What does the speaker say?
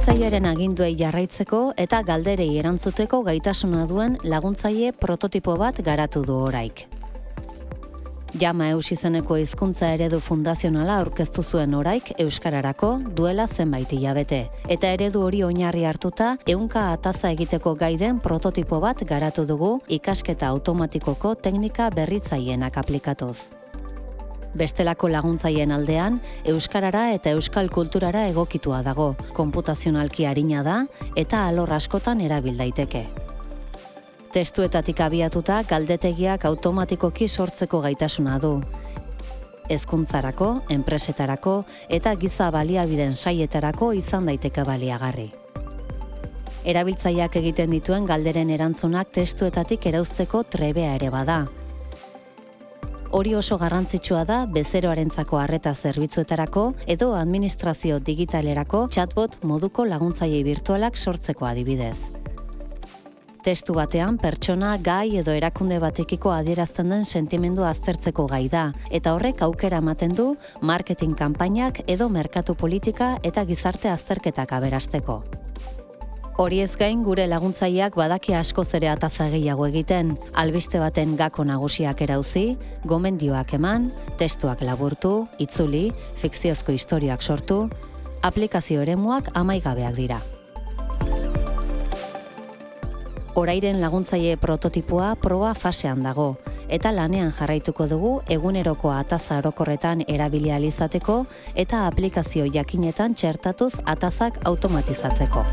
Erabiltzailearen aginduei jarraitzeko eta galderei erantzuteko gaitasuna duen laguntzaile prototipo bat garatu du oraik. Jama Eus izeneko hizkuntza eredu fundazionala aurkeztu zuen oraik euskararako duela zenbait hilabete. Eta eredu hori oinarri hartuta, 100 ataza egiteko gai den prototipo bat garatu dugu ikasketa automatikoko teknika berritzaileak aplikatuz. Bestelako laguntzaileen aldean, euskarara eta euskal kulturara egokitua dago, konputazionalki arina da eta alor askotan erabil daiteke. Testuetatik abiatuta galdetegiak automatikoki sortzeko gaitasuna du. Hezkuntzarako, enpresetarako eta giza baliabideen saietarako izan daiteke baliagarri. Erabiltzaileak egiten dituen galderen erantzunak testuetatik erauzteko trebea ere bada. Hori oso garrantzitsua da bezeroarentzako arreta zerbitzuetarako edo administrazio digitalerako chatbot moduko laguntzaile virtualak sortzeko adibidez. Testu batean pertsona, gai edo erakunde batekiko adierazten den sentimendua aztertzeko gai da, eta horrek aukera ematen du marketing kanpainak edo merkatu politika eta gizarte azterketak aberasteko. Horiez gain gure laguntzaileak badaki askoz ere ataza gehiago egiten, albiste baten gako nagusiak erauzi, gomendioak eman, testuak laburtu, itzuli, fikziozko istorioak sortu, aplikazio eremuak amaigabeak dira. Orairen laguntzaile prototipoa proba fasean dago, eta lanean jarraituko dugu eguneroko ataza orokorretan erabili ahal izateko eta aplikazio jakinetan txertatuz atazak automatizatzeko.